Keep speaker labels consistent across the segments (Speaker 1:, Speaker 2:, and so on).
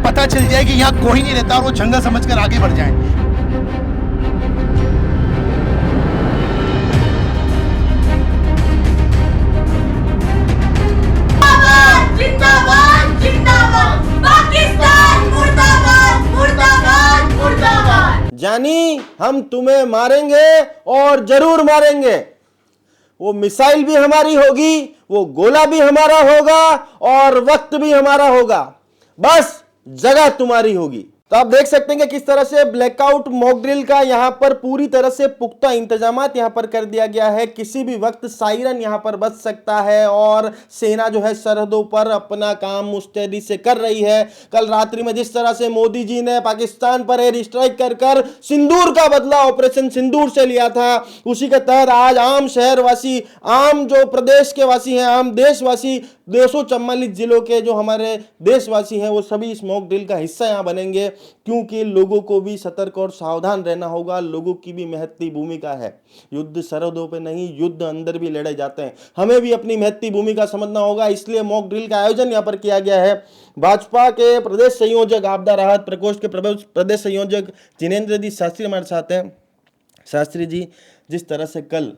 Speaker 1: पता चल जाए कि यहाँ कोई नहीं रहता और वो जंगल समझकर आगे बढ़ जाए।
Speaker 2: जिंदाबाद जिंदाबाद, पाकिस्तान मुर्दाबाद मुर्दाबाद मुर्दाबाद।
Speaker 3: जानी हम तुम्हें मारेंगे और जरूर मारेंगे। वो मिसाइल भी हमारी होगी, वो गोला भी हमारा होगा और वक्त भी हमारा होगा, बस जगह तुम्हारी होगी। तो आप देख सकते हैं कि किस तरह से ब्लैकआउट मॉक ड्रिल का यहां पर पूरी तरह से पुख्ता इंतजामात यहां पर कर दिया गया है। किसी भी वक्त सायरन यहां पर बज सकता है और सेना जो है सरहदों पर अपना काम मुस्तैदी से कर रही है। कल रात्रि में जिस तरह से मोदी जी ने पाकिस्तान पर एयर स्ट्राइक कर सिंदूर का बदला ऑपरेशन सिंदूर से लिया था, उसी के तहत आज आम शहरवासी, आम जो प्रदेश के वासी हैं, आम देशवासी, 244 जिलों के जो हमारे देशवासी हैं, वो सभी इस मॉक ड्रिल का हिस्सा यहां बनेंगे, क्योंकि लोगों को भी सतर्क और सावधान रहना होगा। लोगों की भी महत्वपूर्ण भूमिका है। युद्ध सरहदों पे नहीं, युद्ध अंदर भी लड़े जाते हैं। हमें भी अपनी महत्वपूर्ण भूमिका समझना होगा, इसलिए मॉक ड्रिल का आयोजन यहां पर किया गया है। भाजपा के प्रदेश संयोजक, आपदा राहत प्रकोष्ठ के प्रदेश संयोजक जिनेंद्र जी शास्त्री हमारे साथ हैं। शास्त्री जी, जिस तरह से कल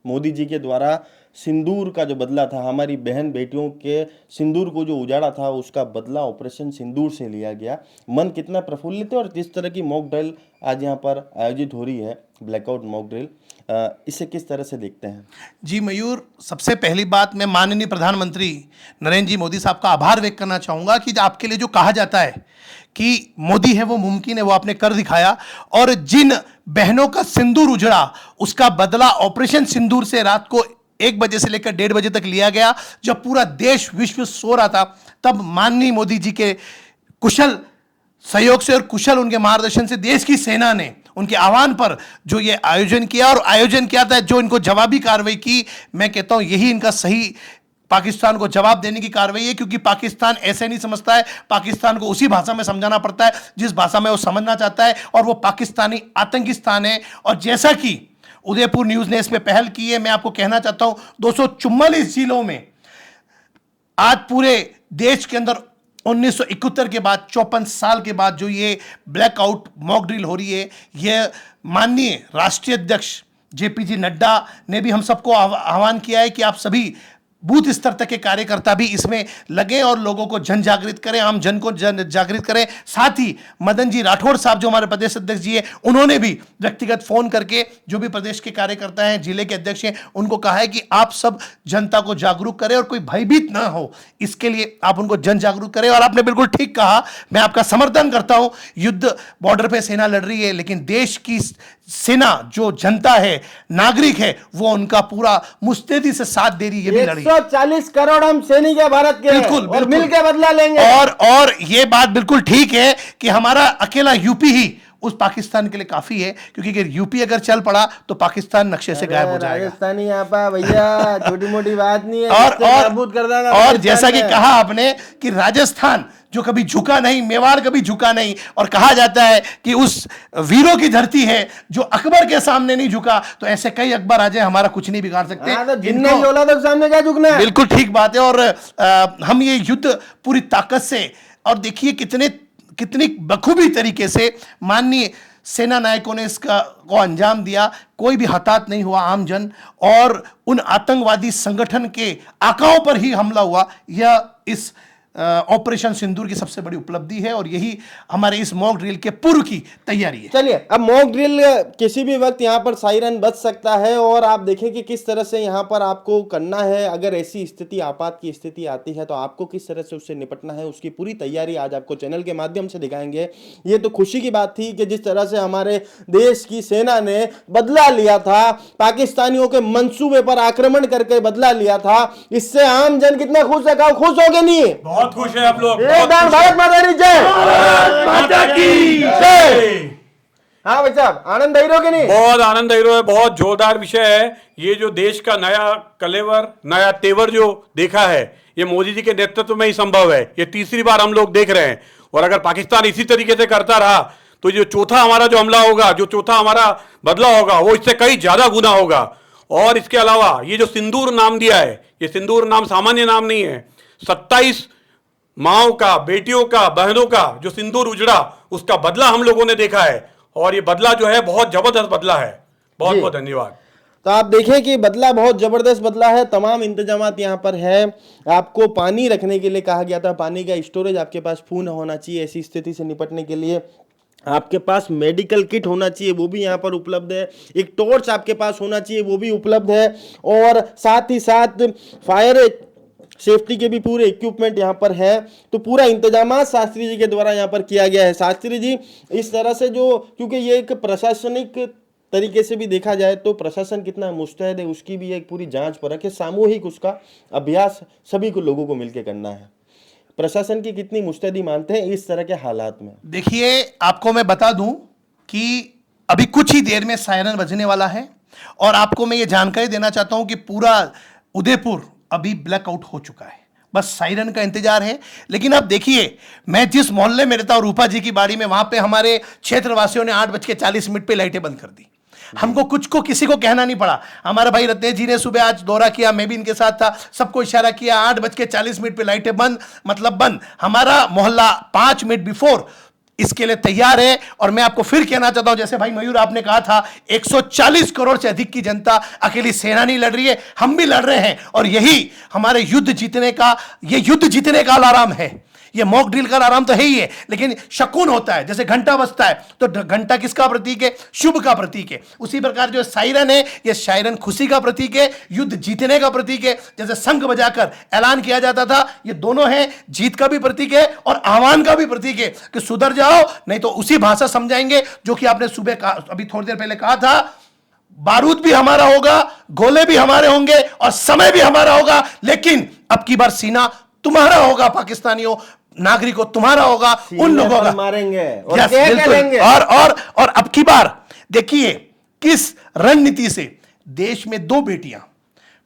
Speaker 3: मोदी जी के द्वारा सिंदूर का जो बदला था, हमारी बहन बेटियों के सिंदूर को जो उजाड़ा था, उसका बदला ऑपरेशन सिंदूर से लिया गया, मन कितना प्रफुल्लित है। और जिस तरह की मॉक ड्रिल आज यहाँ पर आयोजित हो रही है, ब्लैकआउट मॉक ड्रिल, इसे किस तरह से देखते हैं?
Speaker 1: जी मयूर, सबसे पहली बात मैं माननीय प्रधानमंत्री नरेंद्र जी मोदी साहब का आभार व्यक्त करना चाहूँगा कि आपके लिए जो कहा जाता है कि मोदी है वो मुमकिन है, वो आपने कर दिखाया। और जिन बहनों का सिंदूर उजड़ा, उसका बदला ऑपरेशन सिंदूर से रात को 1 बजे से लेकर 1:30 बजे तक लिया गया। जब पूरा देश विश्व सो रहा था, तब माननीय मोदी जी के कुशल सहयोग से और कुशल उनके मार्गदर्शन से देश की सेना ने उनके आह्वान पर जो ये आयोजन किया, और आयोजन किया था जो इनको जवाबी कार्रवाई की, मैं कहता हूं यही इनका सही पाकिस्तान को जवाब देने की कार्रवाई है। क्योंकि पाकिस्तान ऐसे नहीं समझता है, पाकिस्तान को उसी भाषा में समझाना पड़ता है जिस भाषा में वो समझना चाहता है, और वो पाकिस्तानी आतंकिस्तान है। और जैसा कि उदयपुर न्यूज ने इसमें पहल की है, मैं आपको कहना चाहता हूं 244 जिलों में आज पूरे देश के अंदर 1971 के बाद 54 साल के बाद जो ये ब्लैकआउट मॉक ड्रिल हो रही है, यह माननीय राष्ट्रीय अध्यक्ष जेपीजी नड्डा ने भी हम सबको आह्वान किया है कि आप सभी बूथ स्तर तक के कार्यकर्ता भी इसमें लगे और लोगों को जन जागृत करें, आम जन को जन जागृत करें। साथ ही मदन जी राठौड़ साहब जो हमारे प्रदेश अध्यक्ष जी हैं, उन्होंने भी व्यक्तिगत फोन करके जो भी प्रदेश के कार्यकर्ता हैं, जिले के अध्यक्ष हैं, उनको कहा है कि आप सब जनता को जागरूक करें और कोई भयभीत ना हो, इसके लिए आप उनको जन जागरूक करें। और आपने बिल्कुल ठीक कहा, मैं आपका समर्थन करता हूं। युद्ध बॉर्डर पे सेना लड़ रही है, लेकिन देश की सेना जो जनता है, नागरिक है, वो उनका पूरा मुस्तैदी से साथ दे रही है, ये भी लड़ी।
Speaker 3: 140 करोड़ हम सैनिक है भारत के,
Speaker 1: बिल्कुल,
Speaker 3: और मिल के बदला लेंगे।
Speaker 1: और ये बात बिल्कुल ठीक है कि हमारा अकेला यूपी ही उस पाकिस्तान के लिए काफी है, क्योंकि अगर यूपी अगर चल पड़ा तो पाकिस्तान नक्शे से गायब हो जाएगा।
Speaker 3: राजस्थानी यहाँ पर भैया छोटी मोटी बात नहीं है।
Speaker 1: और जैसा कि कहा आपने कि राजस्थान जो कभी झुका नहीं, मेवाड़ कभी झुका नहीं, और कहा जाता है कि उस वीरों की धरती है जो अकबर के सामने नहीं झुका, तो ऐसे कई अकबर आ जाए, हमारा कुछ नहीं बिगाड़ सकते।
Speaker 3: तो सामने क्या झुकना है?
Speaker 1: बिल्कुल ठीक बात है। और हम ये युद्ध पूरी ताकत से, और देखिए कितनी बखूबी तरीके से माननीय सेना नायकों ने इसका को अंजाम दिया। कोई भी हताहत नहीं हुआ आम जन, और उन आतंकवादी संगठन के आकाओं पर ही हमला हुआ। यह इस ऑपरेशन सिंदूर की सबसे बड़ी उपलब्धि है, और यही हमारे इस मॉक ड्रिल के पूर्व की तैयारी है।
Speaker 3: चलिए, अब मॉक ड्रिल किसी भी वक्त यहाँ पर सायरन बज सकता है, और आप देखें कि किस तरह से यहाँ पर आपको करना है। अगर ऐसी स्थिति, आपात की स्थिति आती है, तो आपको किस तरह से उससे निपटना है, उसकी पूरी तैयारी आज आपको चैनल के माध्यम से दिखाएंगे। ये तो खुशी की बात थी कि जिस तरह से हमारे देश की सेना ने बदला लिया था, पाकिस्तानियों के मंसूबे पर आक्रमण करके बदला लिया था, इससे आम जन कितना खुश है? खुश हो गए नहीं?
Speaker 4: बहुत खुश है आप लोग।
Speaker 3: भारत माता की जय।
Speaker 4: माता की जय।
Speaker 3: हाँ भाई साहब, आनंद आई रहो कि नहीं?
Speaker 4: बहुत आनंद आई रहो है। बहुत जोरदार विषय है ये। जो देश का नया कलेवर, नया तेवर जो देखा है, ये मोदी जी के नेतृत्व में ही संभव है। ये तीसरी बार हम लोग देख रहे हैं, और अगर पाकिस्तान इसी तरीके से करता रहा तो जो चौथा हमारा जो हमला होगा, जो चौथा हमारा बदला होगा, वो इससे कई ज्यादा गुना होगा। और इसके अलावा ये जो सिंदूर नाम दिया है, ये सिंदूर नाम सामान्य नाम नहीं है। 27 माओ का, बेटियों का, बहनों का जो सिंदूर उजड़ा, उसका बदला हम लोगों ने देखा है, और ये बदला जो है बहुत जबरदस्त बदला है। बहुत
Speaker 3: जी।
Speaker 4: बहुत धन्यवाद।
Speaker 3: तो आप देखें कि बदला बहुत जबरदस्त बदला है। तमाम इंतजामात यहाँ पर है। आपको पानी रखने के लिए कहा गया था, पानी का स्टोरेज आपके पास पूर्ण होना चाहिए ऐसी स्थिति से निपटने के लिए। आपके पास मेडिकल किट होना चाहिए, वो भी यहाँ पर उपलब्ध है। एक टॉर्च आपके पास होना चाहिए, वो भी उपलब्ध है। और साथ ही साथ फायर सेफ्टी के भी पूरे इक्विपमेंट यहाँ पर है। तो पूरा इंतजाम शास्त्री जी के द्वारा यहाँ पर किया गया है। शास्त्री जी इस तरह से जो, क्योंकि ये एक प्रशासनिक तरीके से भी देखा जाए तो प्रशासन कितना मुस्तैद है, उसकी भी एक पूरी जांच परख है। सामूहिक उसका अभ्यास सभी को लोगों को मिलकर करना है। प्रशासन की कितनी मुस्तैदी मानते हैं इस तरह के हालात में?
Speaker 1: देखिए, आपको मैं बता दूं कि अभी कुछ ही देर में सायरन बजने वाला है, और आपको मैं ये जानकारी देना चाहता हूं कि पूरा उदयपुर अभी ब्लैकआउट हो चुका है, बस सायरन का इंतजार है। लेकिन अब देखिए, मैं जिस मोहल्ले में रहता हूं, रूपा जी की बाड़ी में, वहां पे हमारे क्षेत्रवासियों ने 8:40 पे लाइटें बंद कर दी। हमको कुछ को किसी को कहना नहीं पड़ा। हमारे भाई रत्नेश जी ने सुबह आज दौरा किया, मैं भी इनके साथ था, सबको इशारा किया, 8:40 पे लाइटें बंद, मतलब बंद। हमारा मोहल्ला 5 मिनट बिफोर इसके लिए तैयार है। और मैं आपको फिर कहना चाहता हूं, जैसे भाई मयूर आपने कहा था, 140 करोड़ से अधिक की जनता, अकेली सेना नहीं लड़ रही है, हम भी लड़ रहे हैं। और यही हमारे युद्ध जीतने का, ये युद्ध जीतने का अलार्म है। ये मॉक ड्रिल का आराम तो है ही है, लेकिन शकुन होता है। जैसे घंटा बजता है तो घंटा किसका प्रतीक है? शुभ का प्रतीक है। उसी प्रकार जो सायरन है, ये सायरन खुशी का प्रतीक है, युद्ध जीतने का प्रतीक है। जैसे शंख बजाकर ऐलान किया जाता था, ये दोनों हैं, जीत का भी प्रतीक है और आह्वान का भी प्रतीक है कि सुधर जाओ, नहीं तो उसी भाषा समझाएंगे जो कि आपने सुबह अभी थोड़ी देर पहले कहा था, बारूद भी हमारा होगा, गोले भी हमारे होंगे और समय भी हमारा होगा, लेकिन अब की बार सीना तुम्हारा होगा, पाकिस्तानियों, नागरिकों, तुम्हारा होगा, उन लोगों का
Speaker 3: मारेंगे और
Speaker 1: Yes,
Speaker 3: क्या
Speaker 1: बिल्कुल।
Speaker 3: करेंगे।
Speaker 1: और अब की बार देखिए किस रणनीति से देश में 2 बेटियां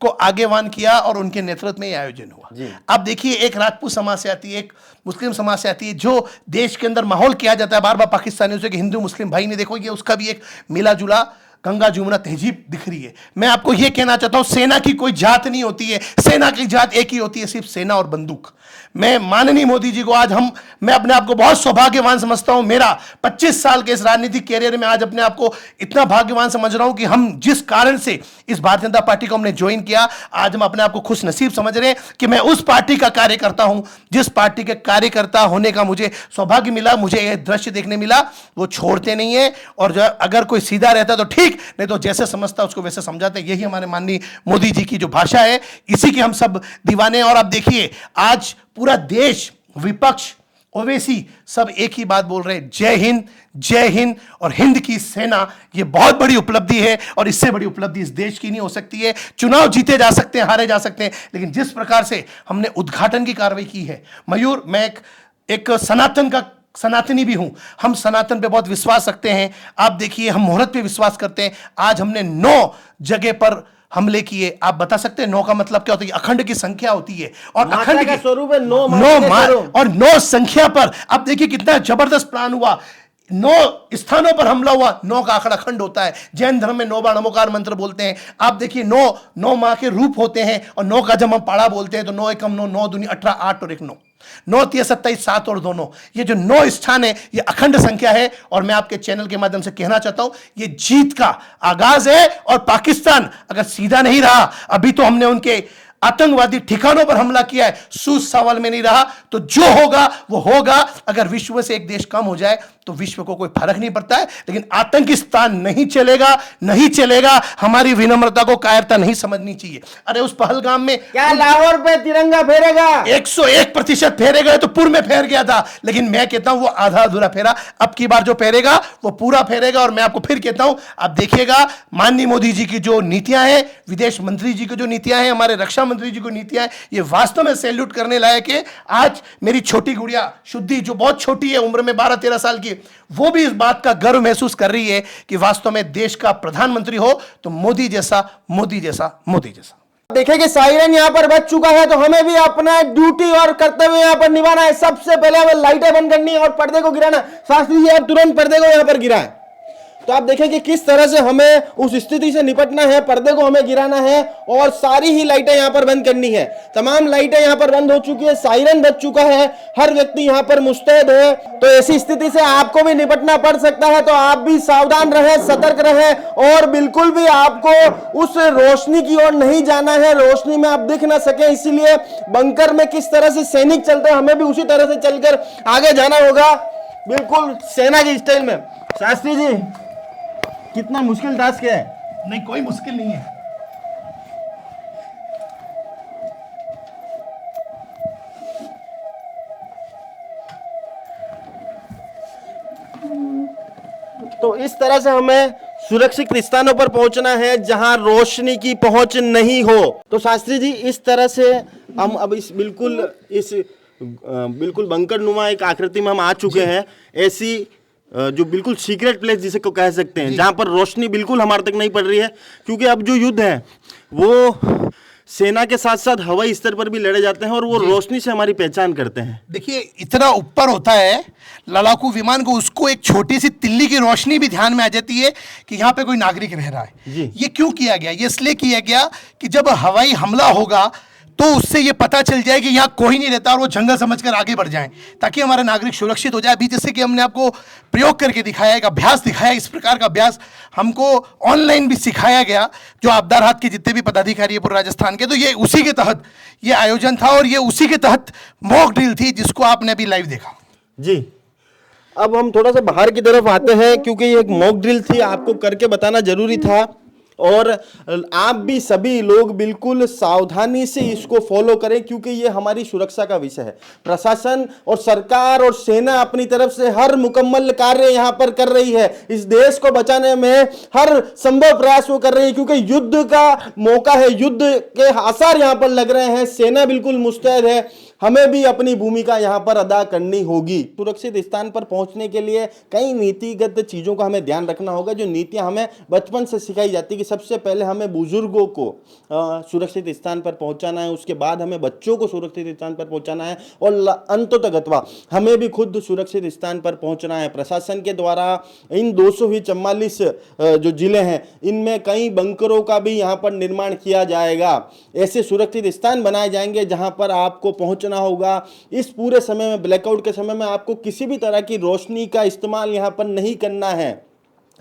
Speaker 1: को आगेवान किया और उनके नेतृत्व में यह आयोजन हुआ। अब देखिए, एक राजपूत समाज से आती है, एक मुस्लिम समाज से आती है। जो देश के अंदर माहौल किया जाता है बार बार पाकिस्तानियों से कि हिंदू मुस्लिम भाई नहीं, देखो ये उसका भी एक मिला जुला गंगा जुमना तहजीब दिख रही है। मैं आपको यह कहना चाहता हूं, सेना की कोई जात नहीं होती है, सेना की जात एक ही होती है, सिर्फ सेना और बंदूक। मैं माननीय मोदी जी को आज मैं अपने आप को बहुत सौभाग्यवान समझता हूं। मेरा 25 साल के इस राजनीतिक कैरियर में आज अपने आप को इतना भाग्यवान समझ रहा हूं कि हम जिस कारण से इस भारतीय जनता पार्टी को हमने ज्वाइन किया, आज हम अपने आप को खुश नसीब समझ रहे हैं कि मैं उस पार्टी का कार्यकर्ता हूं जिस पार्टी के कार्यकर्ता होने का मुझे सौभाग्य मिला, मुझे यह दृश्य देखने मिला। वो छोड़ते नहीं है, और जो अगर कोई सीधा रहता तो ठीक, नहीं तो जैसे समझता उसको वैसे समझाते। यही हमारे माननीय मोदी जी की जो भाषा है, इसी के हम सब दीवाने। और अब देखिए, आज पूरा देश, विपक्ष, ओवैसी सब एक ही बात बोल रहे हैं, जय हिंद, जय हिंद और हिंद की सेना। ये बहुत बड़ी उपलब्धि है, और इससे बड़ी उपलब्धि इस देश की नहीं हो सकती है। चुनाव जीते जा सकते हैं, हारे जा सकते हैं, लेकिन जिस प्रकार से हमने उद्घाटन की कार्रवाई की है, मयूर, मैं एक सनातनी भी हूं, हम सनातन पे बहुत विश्वास रखते हैं। आप देखिए, हम मुहूर्त पे विश्वास करते हैं। आज हमने 9 जगह पर हमले किए। आप बता सकते हैं 9 का मतलब क्या होता है? अखंड की संख्या होती है, और अखंड का
Speaker 3: स्वरूप है 9
Speaker 1: और 9 संख्या पर आप देखिए कितना जबरदस्त प्लान हुआ। 9 स्थानों पर हमला हुआ। 9 का आंकड़ा अखंड होता है। जैन धर्म में 9 बार नमोकार मंत्र बोलते हैं। आप देखिए, 9 माह के रूप होते हैं, और 9 का जब हम पाड़ा बोलते हैं तो 9 एकम 9, 9 दूनी 18, 8 और 1 9, 9 3 27, 7 और 2 9। ये जो 9 स्थान है, ये अखंड संख्या है। और मैं आपके चैनल के माध्यम से कहना चाहता हूं, ये जीत का आगाज है। और पाकिस्तान अगर सीधा नहीं रहा, अभी तो हमने उनके आतंकवादी ठिकानों पर हमला किया है, सूझ सवाल में नहीं रहा, तो जो होगा वो होगा। अगर विश्व से एक देश कम हो जाए तो विश्व को कोई फर्क नहीं पड़ता है, लेकिन आतंकिस्तान नहीं चलेगा, नहीं चलेगा। हमारी विनम्रता को कायरता नहीं समझनी चाहिए। अरे उस पहलगाम में
Speaker 3: क्या लाहौर पे तिरंगा फेरेगा?
Speaker 1: 101% फेरे गए तो पूर्व में फेर गया था, लेकिन मैं कहता हूं वो आधा अधूरा फेरा। अब की बार जो फेरेगा वो पूरा फेरेगा। और मैं आपको फिर कहता हूं, आप देखिएगा माननीय मोदी जी की जो नीतियां हैं, विदेश मंत्री जी की जो नीतियां हैं, हमारे रक्षा मंत्री जी को नीतियां हैं, ये वास्तव में सैल्यूट करने लायक है। आज मेरी छोटी गुड़िया शुद्धि, जो बहुत छोटी है उम्र में, 12-13 साल की, वो भी इस बात का गर्व महसूस कर रही है कि वास्तव में देश का प्रधानमंत्री हो तो मोदी जैसा, मोदी जैसा, मोदी जैसा।
Speaker 3: देखें कि सायरन यहाँ पर बज चुका है, तो हमें भी अपना ड्यूटी और कर्तव्य यहाँ पर निभाना है। सबसे पहले हमें लाइटें बंद करनी है और पर्दे को गिराना। शास्त्री जी, आप तुरंत पर्दे को यहाँ पर गिराएं। तो आप देखें कि किस तरह से हमें उस स्थिति से निपटना है। पर्दे को हमें गिराना है और सारी ही लाइटें यहां पर बंद करनी है। तमाम लाइटें यहां पर बंद हो चुकी है, सायरन बज चुका है, हर व्यक्ति यहां पर मुस्तैद है। तो ऐसी स्थिति से आपको भी निपटना पड़ सकता है, तो आप भी सावधान रहें, सतर्क रहें और बिल्कुल भी आपको उस रोशनी की ओर नहीं जाना है, रोशनी में आप दिख ना सके। इसीलिए बंकर में किस तरह से सैनिक चलते हैं, हमें भी उसी तरह से चलकर आगे जाना होगा, बिल्कुल सेना के स्टाइल में। शास्त्री जी, कितना मुश्किल टास्क है।
Speaker 1: नहीं, कोई मुश्किल नहीं है।
Speaker 3: तो इस तरह से हमें सुरक्षित स्थानों पर पहुंचना है जहां रोशनी की पहुंच नहीं हो। तो शास्त्री जी, इस तरह से हम अब इस बिल्कुल बंकर नुमा एक आकृति में हम आ चुके हैं। ऐसी जो बिल्कुल सीक्रेट प्लेस जिसे को कह सकते हैं, जहां पर रोशनी बिल्कुल हमारे तक नहीं पड़ रही है, क्योंकि अब जो युद्ध है वो सेना के साथ साथ हवाई स्तर पर भी लड़े जाते हैं और वो रोशनी से हमारी पहचान करते हैं।
Speaker 1: देखिए, इतना ऊपर होता है लड़ाकू विमान को, उसको एक छोटी सी तिल्ली की रोशनी भी ध्यान में आ जाती है कि यहाँ पे कोई नागरिक रह रहा है।
Speaker 3: जी।
Speaker 1: ये क्यों किया गया? ये इसलिए किया गया कि जब हवाई हमला होगा तो उससे ये पता चल जाए कि यहाँ कोई नहीं रहता और वो जंगल समझकर आगे बढ़ जाएं, ताकि हमारे नागरिक सुरक्षित हो जाए। अभी जैसे कि हमने आपको प्रयोग करके दिखाया, एक अभ्यास दिखाया, इस प्रकार का अभ्यास हमको ऑनलाइन भी सिखाया गया, जो आपदा राहत के जितने भी पदाधिकारी है पूरे राजस्थान के, तो ये उसी के तहत ये आयोजन था और ये उसी के तहत मॉक ड्रिल थी, जिसको आपने अभी लाइव देखा।
Speaker 3: जी, अब हम थोड़ा सा बाहर की तरफ आते हैं, क्योंकि ये एक मॉक ड्रिल थी, आपको करके बताना जरूरी था और आप भी सभी लोग बिल्कुल सावधानी से इसको फॉलो करें, क्योंकि ये हमारी सुरक्षा का विषय है। प्रशासन और सरकार और सेना अपनी तरफ से हर मुकम्मल कार्य यहां पर कर रही है। इस देश को बचाने में हर संभव प्रयास वो कर रही है, क्योंकि युद्ध का मौका है, युद्ध के आसार यहां पर लग रहे हैं। सेना बिल्कुल मुस्तैद है, हमें भी अपनी भूमिका यहां पर अदा करनी होगी। सुरक्षित स्थान पर पहुंचने के लिए कई नीतिगत चीजों का हमें ध्यान रखना होगा, जो नीतियां हमें बचपन से सिखाई जाती है कि सबसे पहले हमें बुजुर्गों को सुरक्षित स्थान पर पहुंचाना है, उसके बाद हमें बच्चों को सुरक्षित स्थान पर पहुंचाना है और अंततः हमें भी खुद सुरक्षित स्थान पर पहुंचना है। प्रशासन के द्वारा इन 244 जो जिले हैं, इनमें कई बंकरों का भी यहाँ पर निर्माण किया जाएगा। ऐसे सुरक्षित स्थान बनाए जाएंगे जहां पर आपको पहुंचना होगा। इस पूरे समय में, ब्लैकआउट के समय में, आपको किसी भी तरह की रोशनी का इस्तेमाल यहां पर नहीं करना है।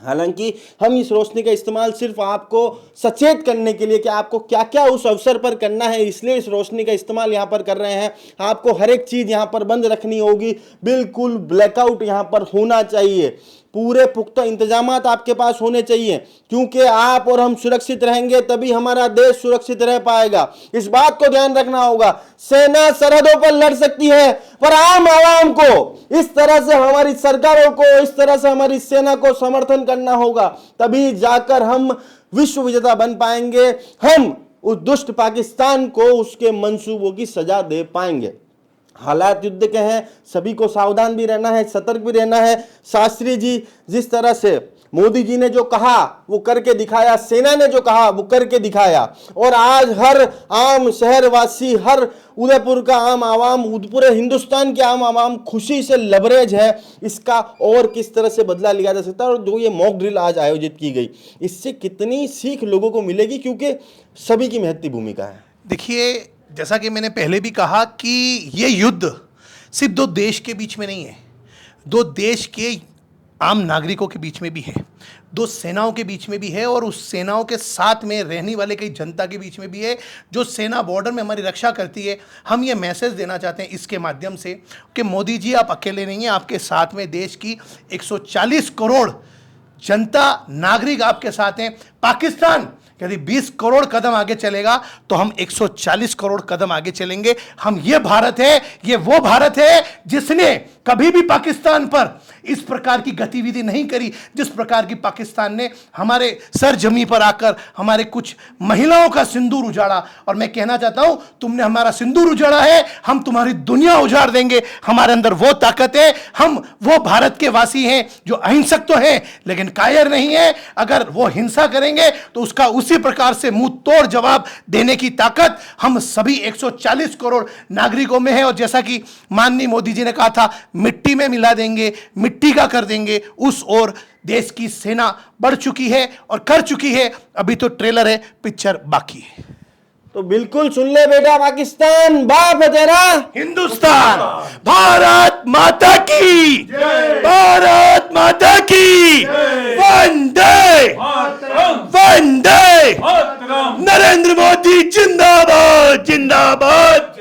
Speaker 3: हालांकि हम इस रोशनी का इस्तेमाल सिर्फ आपको सचेत करने के लिए कि आपको क्या क्या उस अवसर पर करना है, इसलिए इस रोशनी का इस्तेमाल यहां पर कर रहे हैं। आपको हर एक चीज यहां पर बंद रखनी होगी, बिल्कुल ब्लैकआउट यहां पर होना चाहिए। पूरे पुख्ता इंतजामात आपके पास होने चाहिए, क्योंकि आप और हम सुरक्षित रहेंगे तभी हमारा देश सुरक्षित रह पाएगा। इस बात को ध्यान रखना होगा। सेना सरहदों पर लड़ सकती है, पर आम आवाम को, इस तरह से हमारी सरकारों को, इस तरह से हमारी सेना को समर्थन करना होगा, तभी जाकर हम विश्व विजेता बन पाएंगे। हम उस दुष्ट पाकिस्तान को उसके मंसूबों की सजा दे पाएंगे। हालात युद्ध के हैं, सभी को सावधान भी रहना है, सतर्क भी रहना है। शास्त्री जी, जिस तरह से मोदी जी ने जो कहा वो करके दिखाया, सेना ने जो कहा वो करके दिखाया, और आज हर आम शहरवासी, हर उदयपुर का आम आवाम, पूरे हिंदुस्तान के आम आवाम खुशी से लबरेज है। इसका और किस तरह से बदला लिया जा सकता है, और जो ये मॉक ड्रिल आज आयोजित की गई, इससे कितनी सीख लोगों को मिलेगी, क्योंकि सभी की महत्वपूर्ण भूमिका है।
Speaker 1: देखिए, जैसा कि मैंने पहले भी कहा कि ये युद्ध सिर्फ दो देश के बीच में नहीं है, दो देश के आम नागरिकों के बीच में भी है, दो सेनाओं के बीच में भी है, और उस सेनाओं के साथ में रहने वाले कई जनता के बीच में भी है, जो सेना बॉर्डर में हमारी रक्षा करती है। हम ये मैसेज देना चाहते हैं इसके माध्यम से कि मोदी जी, आप अकेले नहीं हैं, आपके साथ में देश की 140 करोड़ जनता, नागरिक आपके साथ हैं। पाकिस्तान यदि 20 करोड़ कदम आगे चलेगा तो हम 140 करोड़ कदम आगे चलेंगे। हम ये भारत है, ये वो भारत है जिसने कभी भी पाकिस्तान पर इस प्रकार की गतिविधि नहीं करी, जिस प्रकार की पाकिस्तान ने हमारे सरजमी पर आकर हमारे कुछ महिलाओं का सिंदूर उजाड़ा। और मैं कहना चाहता हूं, तुमने हमारा सिंदूर उजाड़ा है, हम तुम्हारी दुनिया उजाड़ देंगे। हमारे अंदर वो ताकत है, हम वो भारत के वासी हैं जो अहिंसक तो हैं लेकिन कायर नहीं है। अगर वो हिंसा करेंगे तो उसका उसी प्रकार से मुंह तोड़ जवाब देने की ताकत हम सभी 140 करोड़ नागरिकों में है। और जैसा कि माननीय मोदी जी ने कहा था, मिट्टी में मिला देंगे, मिट्टी का कर देंगे, उस ओर देश की सेना बढ़ चुकी है और कर चुकी है। अभी तो ट्रेलर है, पिक्चर बाकी है।
Speaker 3: तो बिल्कुल सुन ले बेटा, पाकिस्तान बाप है तेरा,
Speaker 1: हिंदुस्तान भारत माता की, भारत माता की, वंदे वंदे, नरेंद्र मोदी जिंदाबाद जिंदाबाद,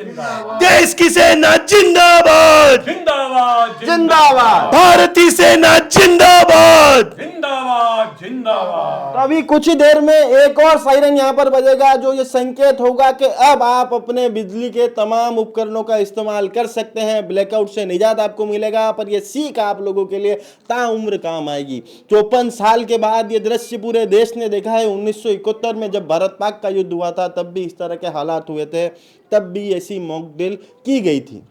Speaker 1: देश की सेना जिंदाबाद
Speaker 4: जिंदाबाद
Speaker 3: जिंदाबाद,
Speaker 1: भारतीय सेना जिंदाबाद।
Speaker 4: जिंदाबाद जिंदाबाद।
Speaker 3: तो अभी कुछ ही देर में एक और सायरन यहाँ पर बजेगा, जो ये संकेत होगा कि अब आप अपने बिजली के तमाम उपकरणों का इस्तेमाल कर सकते हैं, ब्लैकआउट से निजात आपको मिलेगा। पर ये सीख आप लोगों के लिए ताउम्र काम आएगी। 54 साल के बाद ये दृश्य पूरे देश ने देखा है। 1971 में जब भारत पाक का युद्ध हुआ था, तब भी इस तरह के हालात हुए थे, तब भी ऐसी मॉक ड्रिल की गई थी।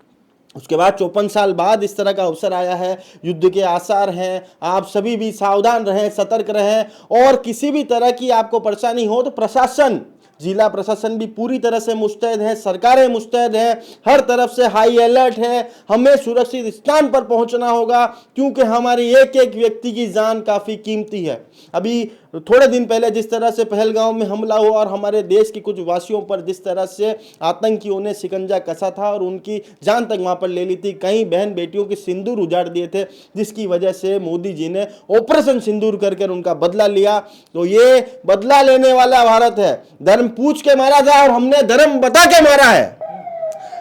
Speaker 3: उसके बाद 54 साल बाद इस तरह का अवसर आया है, युद्ध के आसार हैं। आप सभी भी सावधान रहें, सतर्क रहें, और किसी भी तरह की आपको परेशानी हो तो प्रशासन, जिला प्रशासन भी पूरी तरह से मुस्तैद है, सरकारें मुस्तैद हैं, हर तरफ से हाई अलर्ट है। हमें सुरक्षित स्थान पर पहुंचना होगा, क्योंकि हमारी एक एक व्यक्ति की जान काफ़ी कीमती है। अभी थोड़े दिन पहले जिस तरह से पहलगांव में हमला हुआ और हमारे देश के कुछ वासियों पर जिस तरह से आतंकियों ने शिकंजा कसा था और उनकी जान तक वहां पर ले ली थी, कई बहन बेटियों के सिंदूर उजाड़ दिए थे, जिसकी वजह से मोदी जी ने ऑपरेशन सिंदूर करके उनका बदला लिया। तो ये बदला लेने वाला भारत है। धर्म पूछ के मारा था और हमने धर्म बता के मारा है।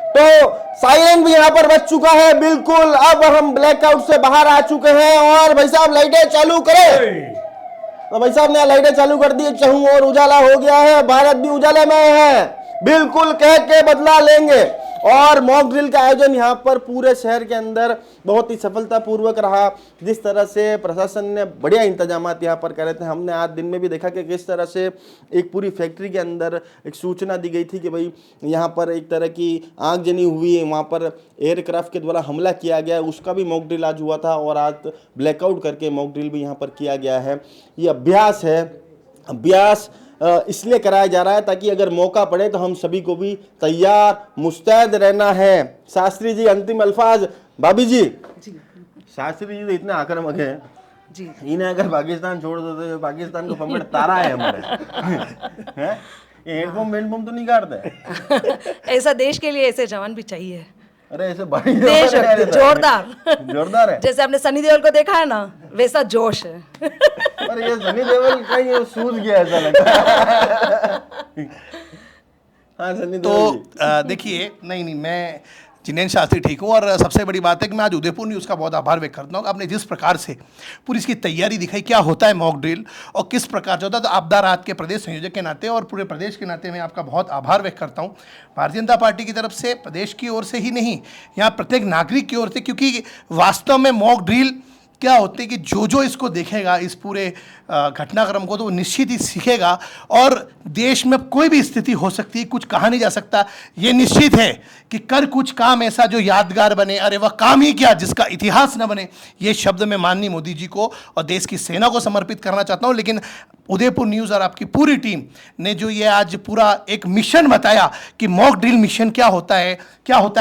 Speaker 3: तो सायरन भी यहाँ पर बच चुका है। बिल्कुल अब हम ब्लैकआउट से बाहर आ चुके हैं। और भाई साहब लाइटें चालू करें। तो भाई साहब ने लाइटें चालू कर दी, चहु और उजाला हो गया है, भारत भी उजाले में है। बिल्कुल कह के बदला लेंगे। और मॉक ड्रिल का आयोजन यहाँ पर पूरे शहर के अंदर बहुत ही सफलतापूर्वक रहा। जिस तरह से प्रशासन ने बढ़िया इंतजाम यहाँ पर करे थे, हमने आज दिन में भी देखा कि किस तरह से एक पूरी फैक्ट्री के अंदर एक सूचना दी गई थी कि भाई यहाँ पर एक तरह की आगजनी हुई है, वहाँ पर एयरक्राफ्ट के द्वारा हमला किया गया, उसका भी मॉक ड्रिल आज हुआ था। और आज ब्लैकआउट करके मॉक ड्रिल भी यहाँ पर किया गया है। ये अभ्यास है, अभ्यास इसलिए कराया जा रहा है ताकि अगर मौका पड़े तो हम सभी को भी तैयार मुस्तैद रहना है। शास्त्री जी अंतिम अल्फाज। भाभी जी, शास्त्री जी तो इतने आक्रामक हैं जी, इन्हें अगर पाकिस्तान छोड़ दो तो पाकिस्तान को पकड़ तारा है हमारे। हैं? ये हेडपम्प तो नहीं काटते।
Speaker 2: ऐसा देश के लिए ऐसे जवान भी चाहिए।
Speaker 3: अरे ऐसे बड़ी
Speaker 2: देशभक्ति जोरदार
Speaker 3: जोरदार है।
Speaker 2: जैसे आपने सनी देओल को देखा है ना, वैसा जोश है।
Speaker 3: पर ये सनी देओल कहीं सूझ गया ऐसा लगता है। हाँ सनी
Speaker 1: तो
Speaker 3: देओल जी।
Speaker 1: देखिए, नहीं मैं जिनेन्द्र शास्त्री ठीक हूँ। और सबसे बड़ी बात है कि मैं आज उदयपुर न्यूज़ का बहुत आभार व्यक्त करता हूँ। आपने जिस प्रकार से पूरी इसकी तैयारी दिखाई, क्या होता है मॉक ड्रिल और किस प्रकार से होता है, तो आपदा राहत के प्रदेश संयोजक के नाते और पूरे प्रदेश के नाते मैं आपका बहुत आभार व्यक्त करता हूँ। भारतीय जनता पार्टी की तरफ से, प्रदेश की ओर से ही नहीं, यहाँ प्रत्येक नागरिक की ओर से, क्योंकि वास्तव में मॉक ड्रिल क्या होते हैं कि जो इसको देखेगा, इस पूरे घटनाक्रम को, तो वो निश्चित ही सीखेगा। और देश में कोई भी स्थिति हो सकती है, कुछ कहा नहीं जा सकता। ये निश्चित है कि कर कुछ काम ऐसा जो यादगार बने, अरे वह काम ही क्या जिसका इतिहास न बने। ये शब्द मैं माननीय मोदी जी को और देश की सेना को समर्पित करना चाहता हूँ। लेकिन उदयपुर न्यूज़ और आपकी पूरी टीम ने जो ये आज पूरा एक मिशन बताया कि मॉक ड्रिल मिशन क्या होता है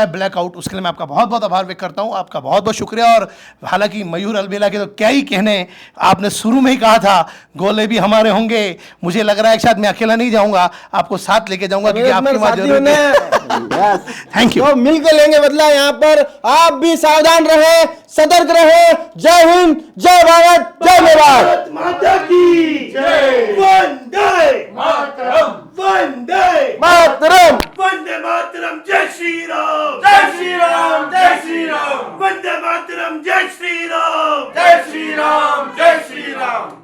Speaker 1: ब्लैकआउट, उसके लिए मैं आपका बहुत बहुत आभार व्यक्त करता हूँ। आपका बहुत बहुत शुक्रिया। और हालांकि मयूर अलबेला के तो क्या ही कहने, आपने शुरू में ही कहा था गोले भी हमारे होंगे। मुझे लग रहा है शायद मैं अकेला नहीं जाऊंगा, आपको साथ लेके जाऊंगा, क्योंकि आपकी बात जरूर है। Thank you.
Speaker 3: तो मिलकर लेंगे बदला। यहाँ पर आप भी सावधान रहे, सतर्क रहे। जय हिंद, जय भारत, जय मेवाड़।
Speaker 1: माता की जय। वंदे मातरम, वंदे
Speaker 3: मातरम,
Speaker 1: वंदे मातरम, जय श्री राम,
Speaker 4: जय श्री राम, जय श्री राम,
Speaker 1: वंदे मातरम, जय श्री राम,
Speaker 4: जय श्री राम, जय श्री राम।